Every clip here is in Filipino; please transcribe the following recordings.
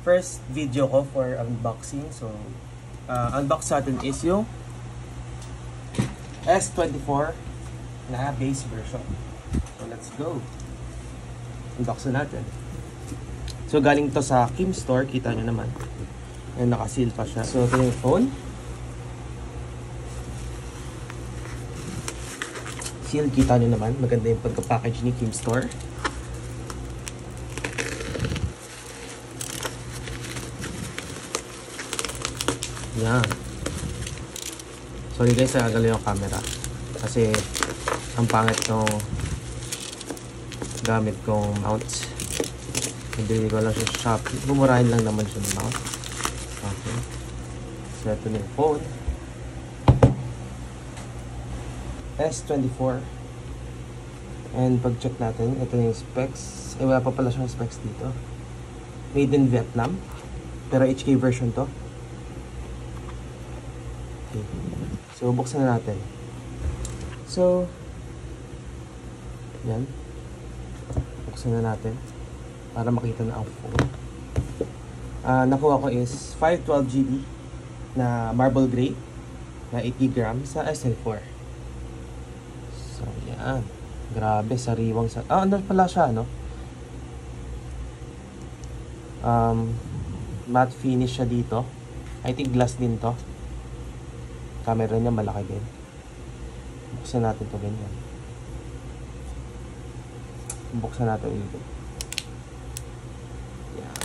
first video ko for unboxing. So, unbox natin is yung S24 na base version. So, let's go. Unbox na natin. So, galing to sa Kim Store. Kita nyo naman. And nakaseal pa siya. So, ito yung phone. Seal, kita nyo naman. Maganda yung pagka-package ni Kim Store. Yan. Sorry guys, nagagalaw yung camera. Kasi, ang pangit nung gamit kong mount. Hindi ko lang siya sa Shopee. Bumurahin lang naman siya ng mount. Okay. So, ito na yung phone. S24. And pag-check natin, ito yung specs. Wala pa pala siyang specs dito. Made in Vietnam. Pero HK version to. Okay. So, buksan na natin. So, yan. Buksan na natin. Para makita na ang phone. Nakuha ko is 512GB na marble gray na 80 grams sa SL4. So, yan. Grabe, sariwang sa... ano pala siya, no? Matte finish siya dito. I think glass din to. Camera niya malaki din. Buksan natin to ganyan. Buksan natin dito. Yan.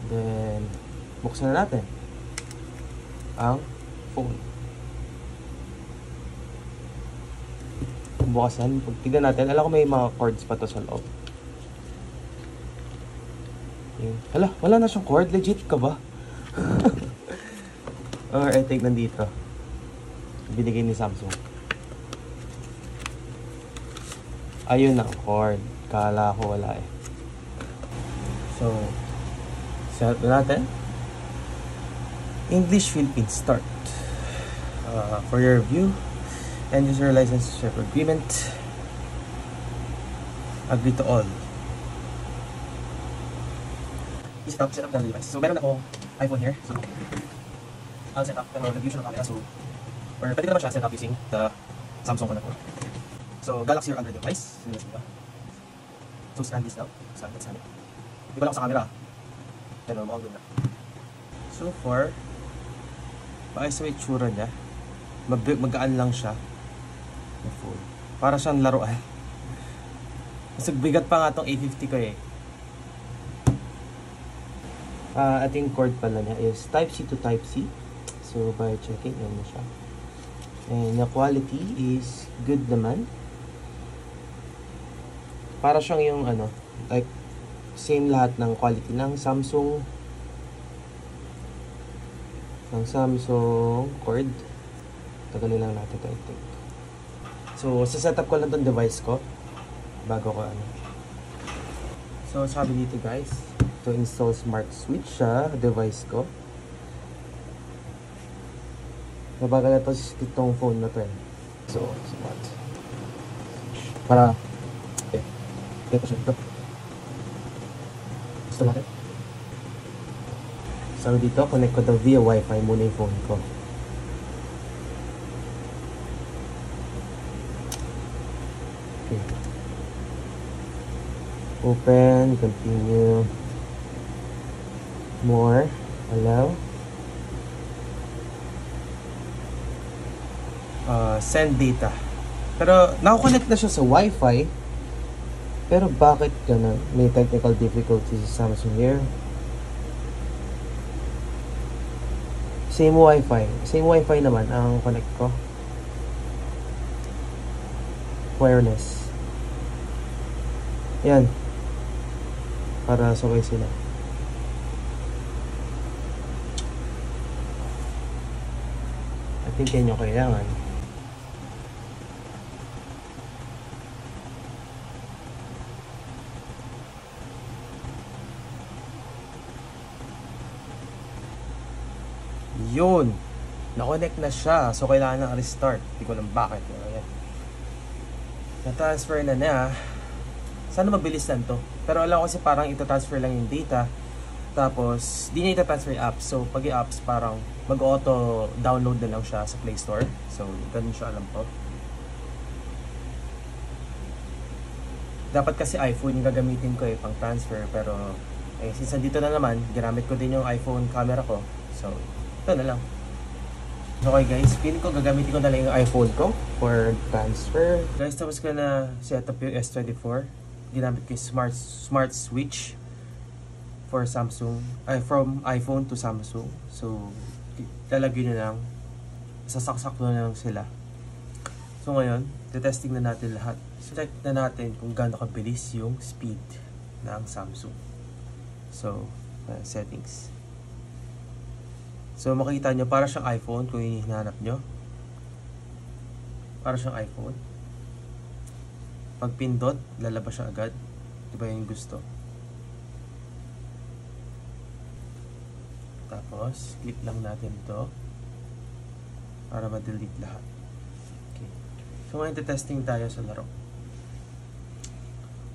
Then, buksan na natin ang phone. Bukasan. Pag tignan natin, alam ko may mga cords pa to sa loob. Hala, wala na siyang cord. Legit ka ba? Or I think nandito. Binigay ni Samsung. Ayun ang cord. Kala ko wala eh. So, set natin. English Philippines start. For your review. End user license share agreement. Agree to all. Set up the device. So, meron ako iPhone here. So, I'll set up. Pero nag-use ng camera. So, or pwede naman siya set up using the Samsung ko na phone. So, Galaxy or Android device. So, scan this now. Scan. Hindi ko lang sa camera. Pero, mukhang doon na. So far, maayos sa itsura niya. Magaan lang siya. Para siyang laruan. Mas bigat pa nga itong A50 ko eh. Ating cord pala niya is Type-C to Type-C. So, by checking, yan na siya. And the quality is good naman. Para siyang yung ano, like, same lahat ng quality ng Samsung cord. Tagalin lang natin ito, I think. So, sa setup ko lang itong device ko bago ko ano. So, sabi dito guys, to install smart switch sa device ko. Nabagal na itong phone na to eh. So, smart. Para, ito siya ito. Gusto natin. Sabi dito, connect ko daw via Wi-Fi muna yung phone ko. Okay. Open, continue. More, allow. Send data. Pero, nakakonect na siya sa Wi-Fi. Pero bakit ganun? May technical difficulties sa Samsung here. Same Wi-Fi naman ang connect ko. Wireless. Yan. Para sabay sila. I think yan yung kailangan. Yun. Na-connect na siya. So, kailangan ng restart. Hindi ko alam bakit. Na-transfer na niya. Sana mabilis lang to. Pero alam ko kasi parang ita-transfer lang yung data. Tapos, di niya ita-transfer yung apps. So, pag yung apps, parang mag-auto download na lang siya sa Play Store. So, ganun siya alam ko. Dapat kasi iPhone yung gagamitin ko pang transfer. Pero, since dito na naman, ginamit ko din yung iPhone camera ko. So, ito na lang. Okay guys, feeling ko gagamitin ko na lang yung iPhone ko for transfer. Guys, tapos ko na set up yung S24. Ginamit ko yung smart switch for Samsung, from iPhone to Samsung. So, lalagyan nyo lang, sasaksak na lang sila. So ngayon, testing na natin lahat. So, check na natin kung gaano kabilis yung speed ng Samsung. So, settings. So makita nyo, para siyang iPhone kung yung hinahanap nyo. Para siyang iPhone. Pag pindot, lalabas siya agad. Diba yung gusto? Tapos, click lang natin to para ma-delete lahat. Okay. So ngayon, testing tayo sa laro.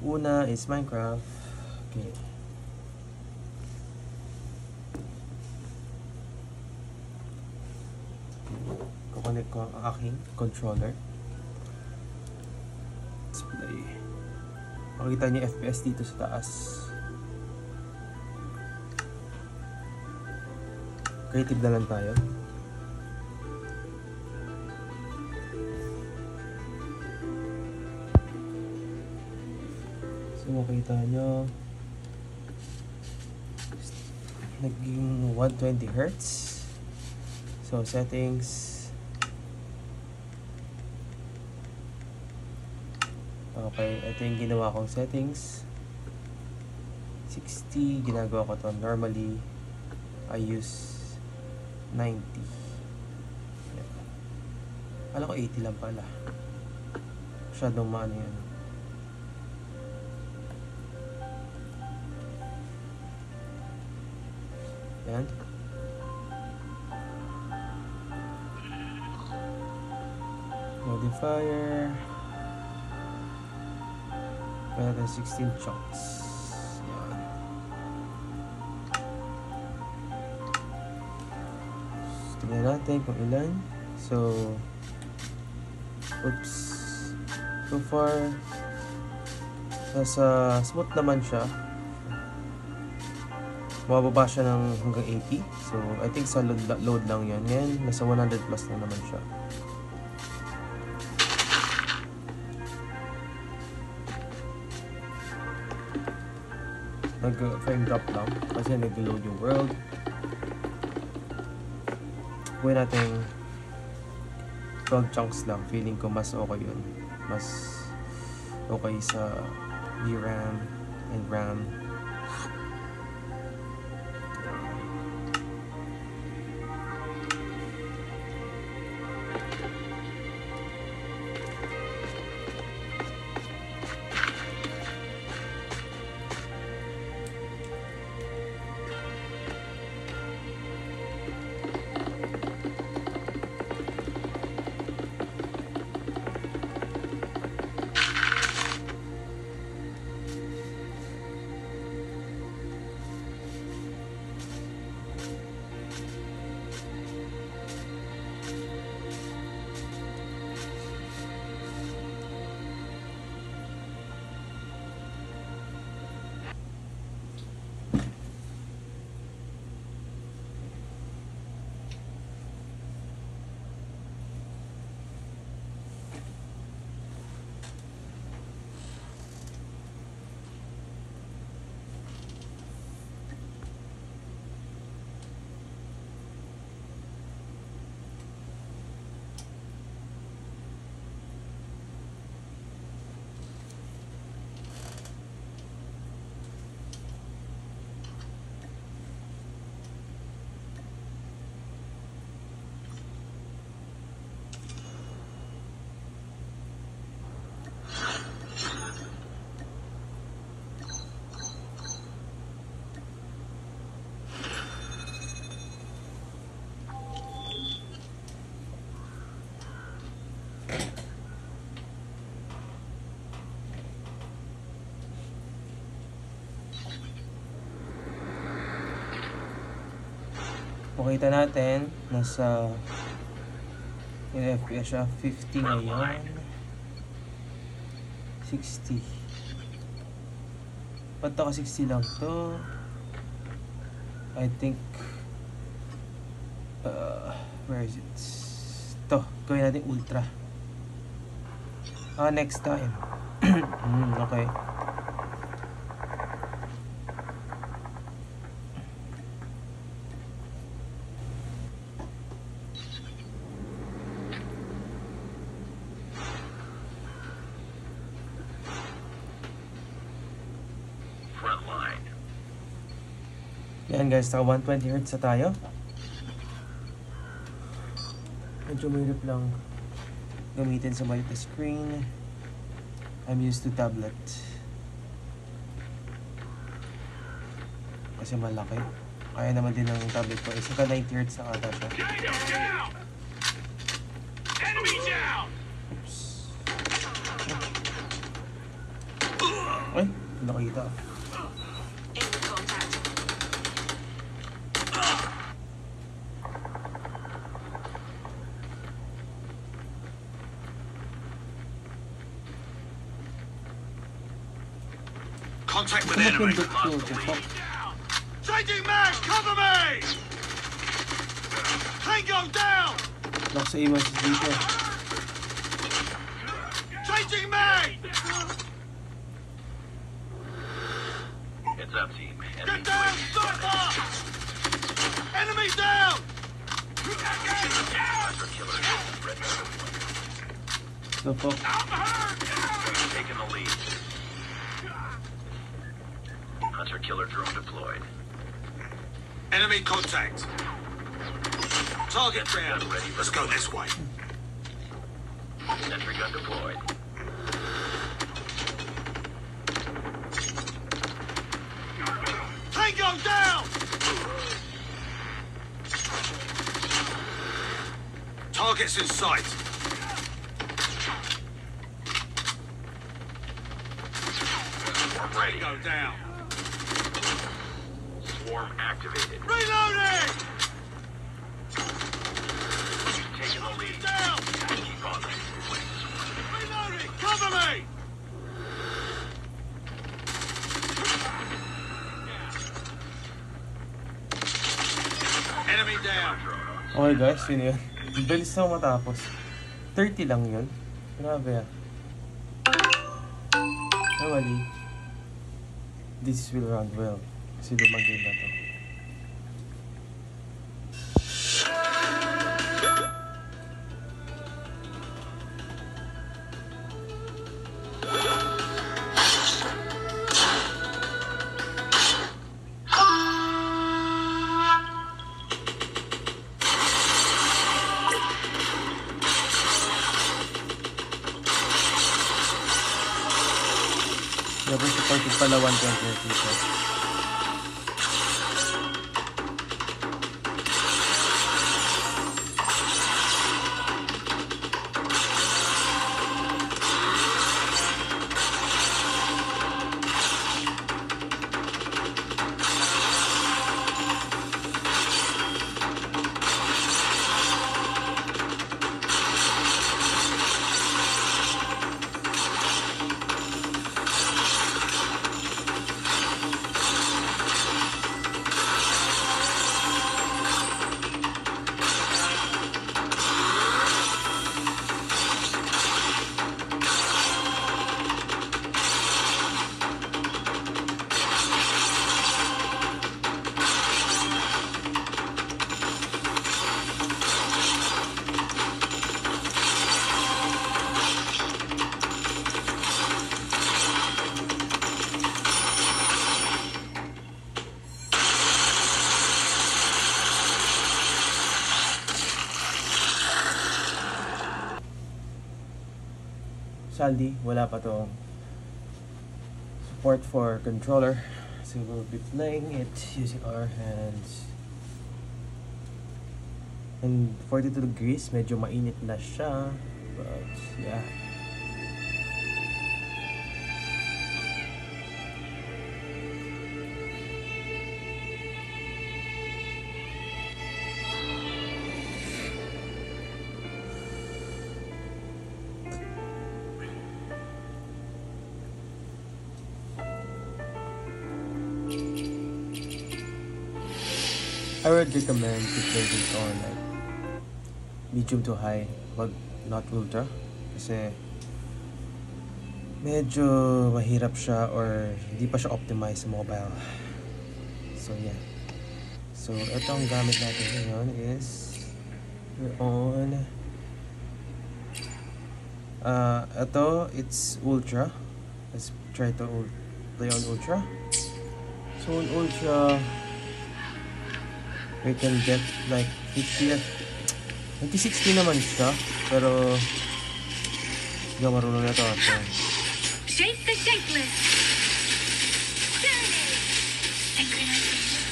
Una is Minecraft. Okay. Kukonek ko ang aking controller. Display. Makikita niyo FPS dito sa taas. Creative na lang tayo. So makikita niyo naging 120 Hz. So settings. Okay, ito yung ginawa kong settings. 60, ginagawa ko to normally. I use 90. Yan. Alam ko 80 lang pala. Masyadong maano yan. Yan. Modifier. Kaya natin 16 chunks. Yan. Tingnan natin kung ilan. So, oops. So far, nasa smooth naman siya. Mababa siya ng hanggang 80. So, I think sa load lang yan. Ngayon, nasa 100 plus na naman siya. Nag-frame drop lang kasi nag-load yung world. Gawin natin 12 chunks lang. Feeling ko mas okay yun. Mas okay sa VRAM and RAM. Kung kita natin, nasa yung FPS siya, 50 ngayon. 60. Ba't ako 60 lang to? I think where is it? To, gawin natin ultra. Next time. Okay. Yan guys, naka 120 Hz na tayo. Medyo mahirap lang gamitin sa maliit na screen. I'm used to tablet. Kasi malaki. Kaya naman din ng tablet ko. Isa ka 90 Hz na ata siya. Oops. Ay, nakita. Contact with enemy. Changing mag, cover me! Tango down! Lock sa iwas dito. Changing mag! Heads up, team. Get down, sniper! Enemy down! So fuck. Taking the lead. Hunter-killer drone deployed. Enemy contact. Target down. Let's go this way. Sentry gun deployed. Tango down! Targets in sight. Tango down. Swarm activated. Reloading! Taking the lead. Down! Keep on. Reloading! Cover me! Enemy down. Okay guys, yun yun. Bilis na matapos. 30 lang yun. Grabe ah. Normally, this will run well. Kasi lumang game na to. Never supported pala 120 people. Sadly, wala pa tong support for controller. So we'll be playing it using our hands. And 42 degrees, medyo mainit na siya. But yeah. I would recommend to play this on like medium to high, but not ultra. Kasi medyo mahirap siya or hindi pa siya optimized sa mobile. So yeah. So ito ang gamit natin ngayon is we're on ito it's ultra. Let's try to play on ultra. So on ultra we can get like 50 60 naman siya, pero hindi ako marunong na ito. So, Shape the shapeless. Serenade. Synchronization.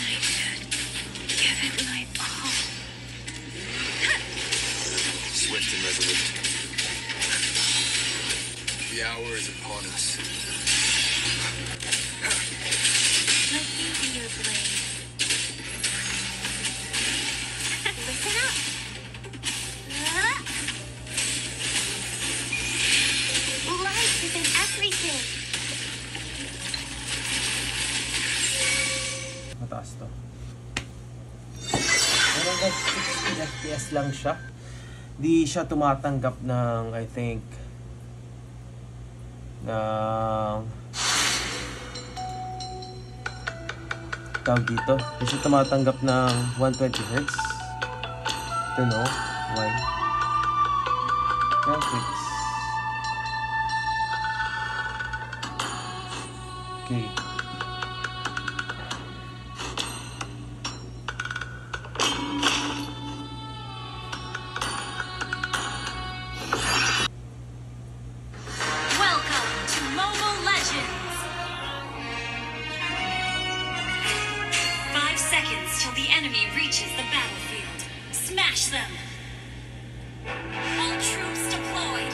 Knighthood. Give it my all. Swift and resolute. The hour is upon us. Let me be your blade. Listen up. Life is in everything. mataas to. Pero guys, 60 FPS lang siya. Di siya tumatanggap ng, I think, ng tawag dito. Di siya tumatanggap ng 120 Hz. Don't know why. Graphics. Okay. Welcome to Mobile Legends. 5 seconds till the enemy reaches the battlefield. Smash them. All troops deployed.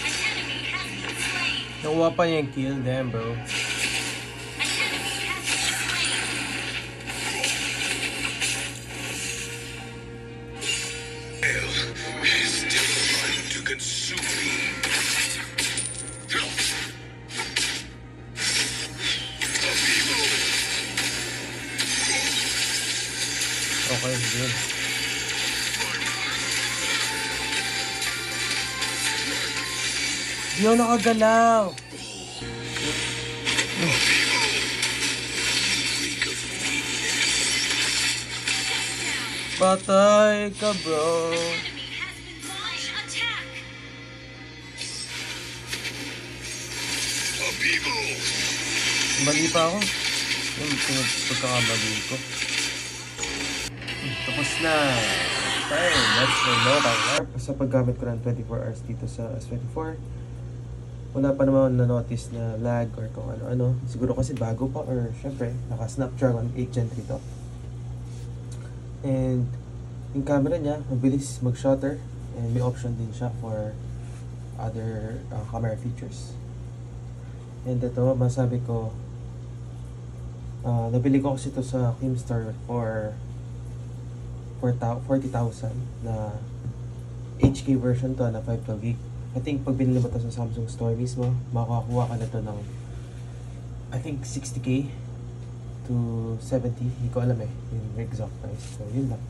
An enemy has been slain. Nakuha pa niya yung kill, damn bro. An enemy has been slain. Still trying to consume me. Okay, good. Di ako nakagalaw. Patay ka, bro. Enemy has been launched. Attack. Mali pa ako. Yung pagkakamali ko. Tapos na. Okay, let's go mobile. Sa paggamit ko ng 24 hours dito sa S24, wala pa naman na-notice na lag or kung ano-ano. Siguro kasi bago pa or syempre, naka-Snapdragon 8 Gen 3 to. And yung camera niya, mabilis mag-shutter and may option din siya for other camera features. And ito, masabi ko, nabili ko kasi ito sa Keemstar for 40,000 na HK version to na 512 gig. I think pag binili mo to sa Samsung store mismo, makakuha ka na to ng I think 60k to 70. Hindi ko alam yung exact price. So yun lang.